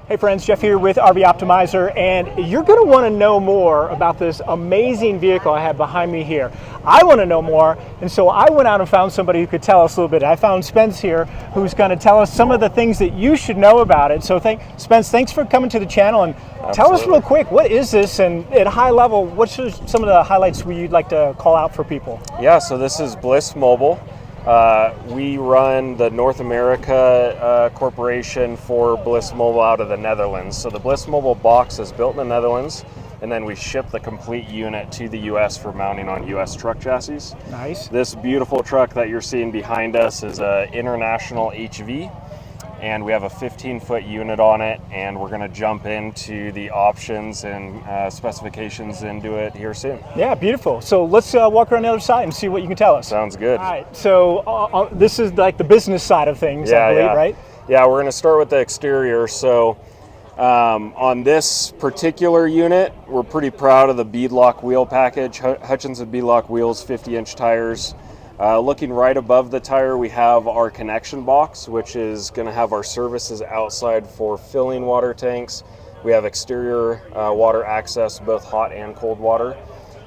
Hey friends, Jeff here with RV Optimizer, and you're going to want to know more about this amazing vehicle I have behind me here. I want to know more, and so I went out and found somebody who could tell us a little bit. I found Spence here, who's going to tell us some of the things that you should know about it. So Spence, thanks for coming to the channel, and tell us real quick, what is this, and at a high level, what's some of the highlights you'd like to call out for people? Yeah, so this is Bliss Mobil. We run the North America corporation for Bliss Mobil out of the Netherlands. So the Bliss Mobil box is built in the Netherlands, and then we ship the complete unit to the US for mounting on US truck chassis. Nice. This beautiful truck that you're seeing behind us is an International HV, and we have a 15-foot unit on it, and we're going to jump into the options and specifications into it here soon. Yeah, beautiful. So let's walk around the other side and see what you can tell us. Sounds good. All right, so this is like the business side of things, I believe, right? Yeah, we're going to start with the exterior. So on this particular unit, we're pretty proud of the beadlock wheel package. Hutchinson beadlock wheels, 50-inch tires. Looking right above the tire, we have our connection box, which is going to have our services outside for filling water tanks. We have exterior water access, both hot and cold water.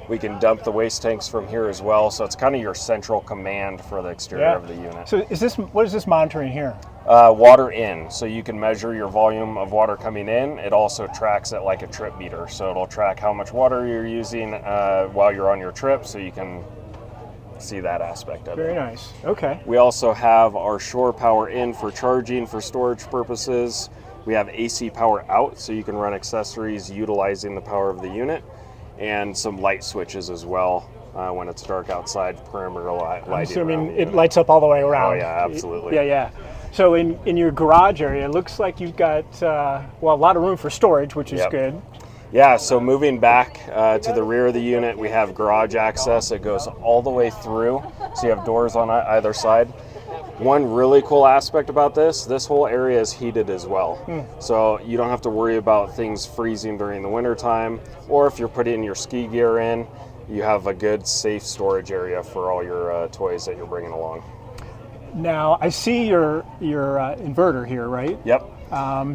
We can dump the waste tanks from here as well, so it's kind of your central command for the exterior of the unit. So what is this monitoring here? Water in, so you can measure your volume of water coming in. It also tracks it like a trip meter, so it'll track how much water you're using while you're on your trip, so you can see that aspect of it. Very nice. Okay. We also have our shore power in for charging for storage purposes. We have AC power out, so you can run accessories utilizing the power of the unit, and some light switches as well when it's dark outside, perimeter lighting. I'm assuming it lights up all the way around. Oh yeah, absolutely. Yeah. So in your garage area, it looks like you've got a lot of room for storage, which is good. Yeah, so moving back to the rear of the unit, we have garage access. It goes all the way through, so you have doors on either side. One really cool aspect about this whole area is heated as well. So you don't have to worry about things freezing during the winter time, or if you're putting your ski gear in, you have a good safe storage area for all your toys that you're bringing along. Now, I see your inverter here, right? Yep.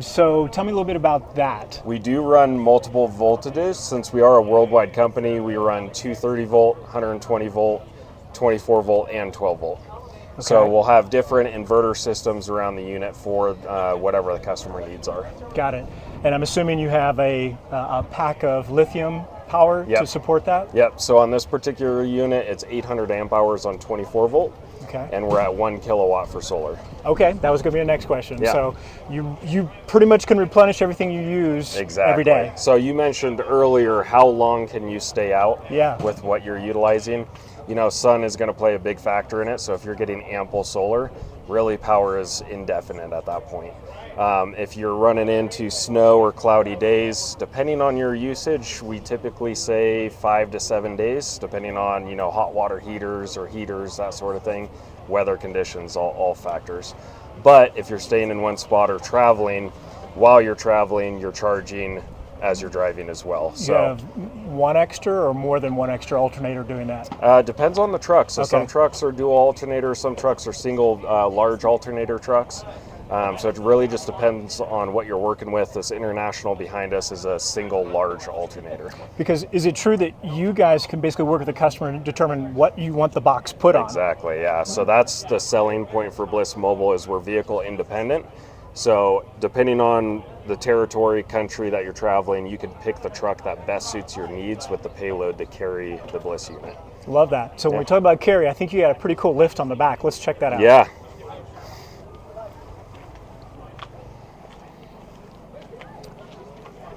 So tell me a little bit about that. We do run multiple voltages. Since we are a worldwide company, we run 230 volt, 120 volt, 24 volt, and 12 volt. Okay. So we'll have different inverter systems around the unit for whatever the customer needs are. Got it. And I'm assuming you have a pack of lithium power to support that? Yep. So on this particular unit, it's 800 amp hours on 24 volt. Okay. And we're at 1 kilowatt for solar. Okay, that was going to be the next question. Yeah. So you pretty much can replenish everything you use every day. So you mentioned earlier, how long can you stay out with what you're utilizing? You know, sun is going to play a big factor in it. So if you're getting ample solar, really power is indefinite at that point. If you're running into snow or cloudy days, depending on your usage, we typically say 5 to 7 days, depending on, hot water heaters or heaters, that sort of thing, weather conditions, all factors. But if you're staying in one spot or traveling, while you're traveling, you're charging as you're driving as well. So you have one extra or more than one extra alternator doing that? Depends on the truck. So some trucks are dual alternators, some trucks are single large alternator trucks. So it really just depends on what you're working with. This International behind us is a single large alternator. Because is it true that you guys can basically work with the customer and determine what you want the box put on? Exactly, yeah. So that's the selling point for Bliss Mobil, is we're vehicle independent. So depending on the territory, country that you're traveling, you can pick the truck that best suits your needs with the payload to carry the Bliss unit. Love that. So when we talk about carry, I think you got a pretty cool lift on the back. Let's check that out. Yeah.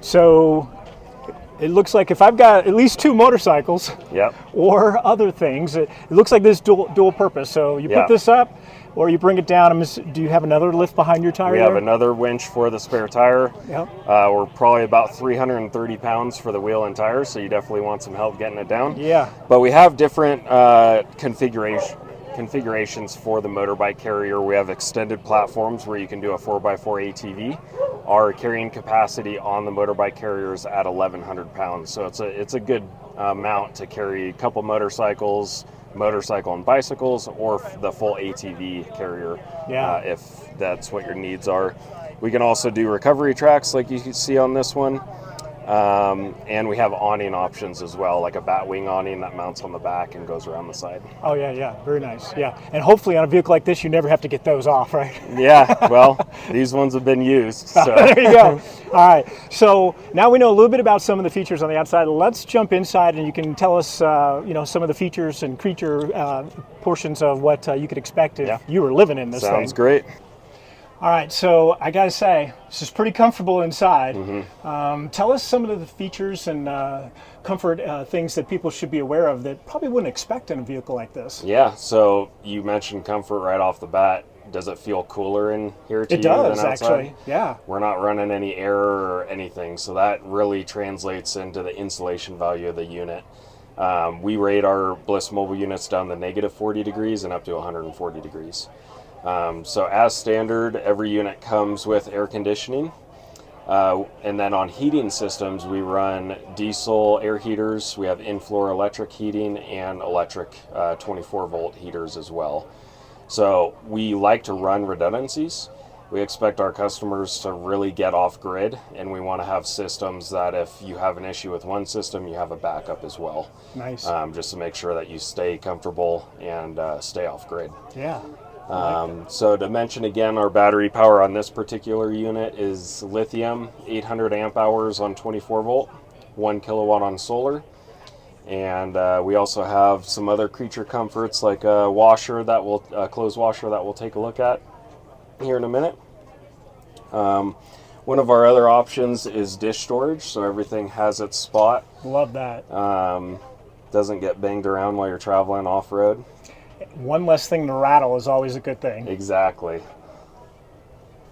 So it looks like if I've got at least 2 motorcycles or other things, it looks like this dual purpose. So you put this up or you bring it down. Do you have another lift behind your tire? We have another winch for the spare tire. We're probably about 330 pounds for the wheel and tires, so you definitely want some help getting it down. Yeah. But we have different configurations for the motorbike carrier. We have extended platforms where you can do a 4x4 ATV. Our carrying capacity on the motorbike carrier is at 1,100 pounds, so it's a good amount to carry a couple motorcycles, motorcycle and bicycles, or the full ATV carrier if that's what your needs are. We can also do recovery tracks like you can see on this one. And we have awning options as well, like a bat wing awning that mounts on the back and goes around the side. Oh yeah, very nice. Yeah, and hopefully on a vehicle like this, you never have to get those off, right? Yeah, well, these ones have been used. So. There you go. All right, so now we know a little bit about some of the features on the outside. Let's jump inside, and you can tell us, some of the features and creature portions of what you could expect if you were living in this thing. Sounds great. All right, so I gotta say, this is pretty comfortable inside. Tell us some of the features and comfort things that people should be aware of that probably wouldn't expect in a vehicle like this. Yeah, so you mentioned comfort right off the bat. Does it feel cooler in here to you than outside? It does, actually, yeah. We're not running any air or anything, so that really translates into the insulation value of the unit. We rate our Bliss Mobil units down to negative 40 degrees and up to 140 degrees. So as standard, every unit comes with air conditioning. And then on heating systems, we run diesel air heaters. We have in-floor electric heating and electric 24-volt heaters as well. So we like to run redundancies. We expect our customers to really get off grid, and we want to have systems that if you have an issue with one system, you have a backup as well. Nice. Just to make sure that you stay comfortable and stay off grid. Yeah. So to mention again, our battery power on this particular unit is lithium, 800 amp hours on 24 volt, 1 kilowatt on solar. And we also have some other creature comforts like a washer that will, clothes washer that we'll take a look at here in a minute. One of our other options is dish storage, so everything has its spot. Love that. Doesn't get banged around while you're traveling off-road. One less thing to rattle is always a good thing. Exactly.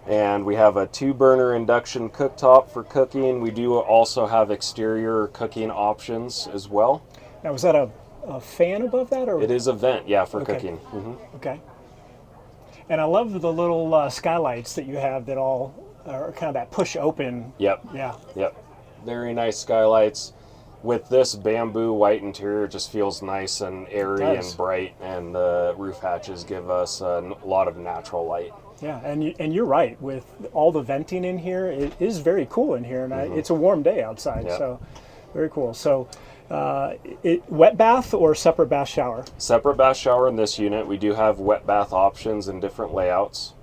And we have a 2-burner induction cooktop for cooking. We do also have exterior cooking options as well. Now, is that a fan above that? Or? It is a vent, yeah, for cooking. Okay. And I love the little skylights that you have that all are kind of that push open. Yep. Yeah. Yep. Very nice skylights. With this bamboo white interior, it just feels nice and airy and bright, and the roof hatches give us a lot of natural light. Yeah, and you're right. With all the venting in here, it is very cool in here, and it's a warm day outside, so very cool. So, wet bath or separate bath shower? Separate bath shower in this unit. We do have wet bath options in different layouts.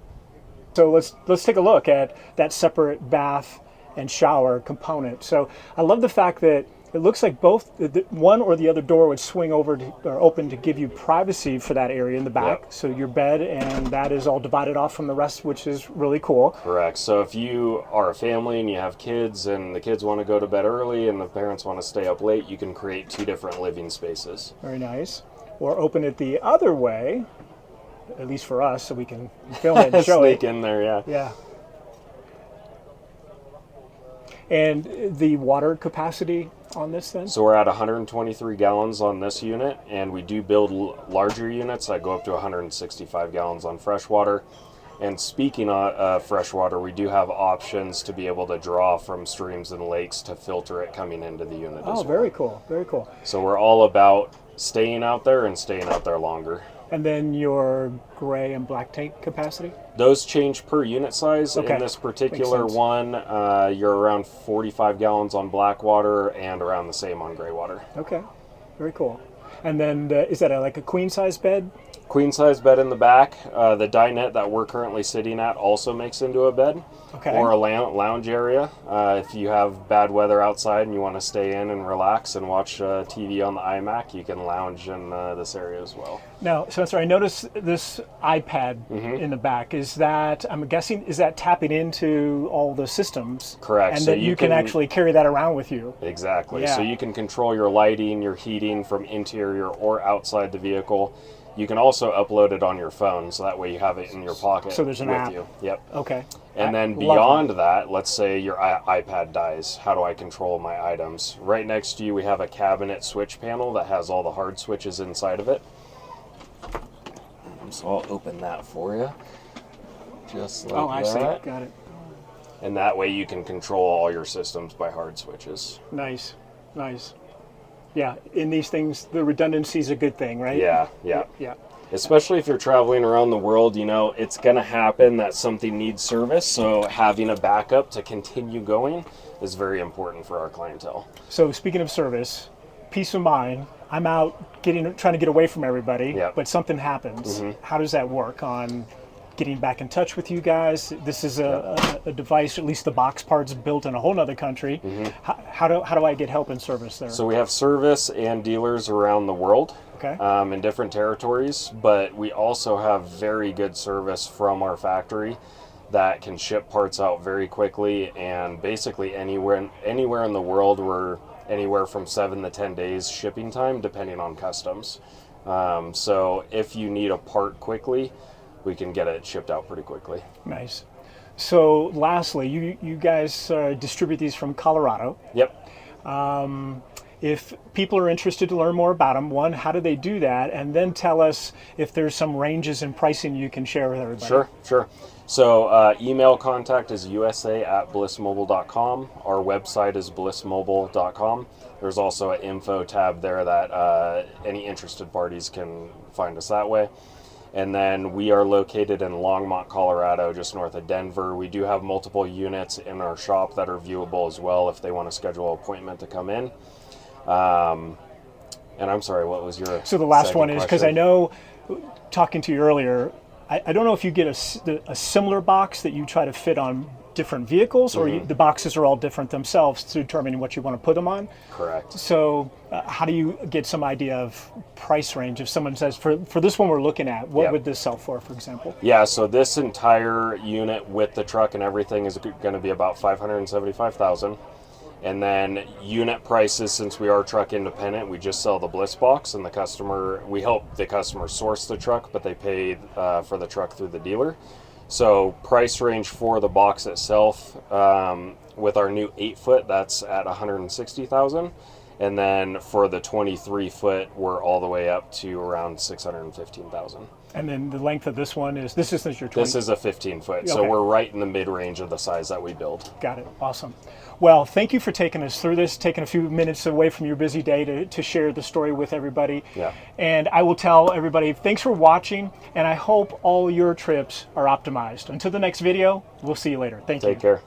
So let's take a look at that separate bath and shower component. So I love the fact that it looks like both one or the other door would swing over or open to give you privacy for that area in the back. Yep. So your bed and that is all divided off from the rest, which is really cool. Correct. So if you are a family and you have kids and the kids want to go to bed early and the parents want to stay up late, you can create 2 different living spaces. Very nice. Or open it the other way, at least for us, so we can film it and show Sneak in there, yeah. Yeah. And the water capacity on this then? So we're at 123 gallons on this unit, and we do build larger units that go up to 165 gallons on freshwater. And speaking of freshwater, we do have options to be able to draw from streams and lakes to filter it coming into the unit as well. Oh, very cool, very cool. So we're all about staying out there and staying out there longer. And then your gray and black tank capacity? Those change per unit size. Okay. In this particular one, you're around 45 gallons on black water and around the same on gray water. Okay, very cool. And then is that like a queen size bed? Queen size bed in the back. The dinette that we're currently sitting at also makes into a bed. Okay. Or a lounge area. If you have bad weather outside and you want to stay in and relax and watch TV on the iMac, you can lounge in this area as well. Now, Spencer, I noticed this iPad in the back. Is that, I'm guessing, is that tapping into all the systems? Correct. And so that you can actually carry that around with you? Exactly. Yeah. So you can control your lighting, your heating from interior or outside the vehicle. You can also upload it on your phone, so that way you have it in your pocket. So there's an with app. You. Yep. Okay. And then beyond that, let's say your iPad dies. How do I control my items? Right next to you, we have a cabinet switch panel that has all the hard switches inside of it. So I'll open that for you, just like that. Oh, I see. Got it. And that way you can control all your systems by hard switches. Nice, nice. Yeah, in these things, the redundancy is a good thing, right? Yeah, yeah. Yeah. Especially if you're traveling around the world, you know, it's going to happen that something needs service. So having a backup to continue going is very important for our clientele. So speaking of service, peace of mind. I'm out trying to get away from everybody, but something happens. How does that work on getting back in touch with you guys? This is a device, at least the box parts, built in a whole other country. How do I get help and service there? So we have service and dealers around the world. Okay. In different territories, but we also have very good service from our factory that can ship parts out very quickly, and basically anywhere in the world we're anywhere from 7 to 10 days shipping time depending on customs. So if you need a part quickly, we can get it shipped out pretty quickly. Nice. So lastly, you guys distribute these from Colorado. Yep. If people are interested to learn more about them, one, how do they do that? And then tell us if there's some ranges in pricing you can share with everybody. Sure. So email contact is usa@blissmobil.com. Our website is blissmobil.com. There's also an info tab there that any interested parties can find us that way. And then we are located in Longmont, Colorado, just north of Denver. We do have multiple units in our shop that are viewable as well if they want to schedule an appointment to come in. And I'm sorry, what was your So the last one is, because I know, talking to you earlier, I don't know if you get a similar box that you try to fit on different vehicles, or the boxes are all different themselves to determine what you want to put them on? Correct. So how do you get some idea of price range? If someone says, for this one we're looking at, what would this sell for example? Yeah, so this entire unit with the truck and everything is going to be about $575,000. And then unit prices, since we are truck independent, we just sell the Bliss box, and we help the customer source the truck, but they pay for the truck through the dealer. So price range for the box itself, with our new 8-foot, that's at $160,000. And then for the 23-foot, we're all the way up to around $615,000. And then the length of this one is, this isn't your 20? This is a 15-foot, so we're right in the mid-range of the size that we build. Got it. Awesome. Well, thank you for taking us through this, taking a few minutes away from your busy day to share the story with everybody. Yeah. And I will tell everybody, thanks for watching, and I hope all your trips are optimized. Until the next video, we'll see you later. Thank you. Take care.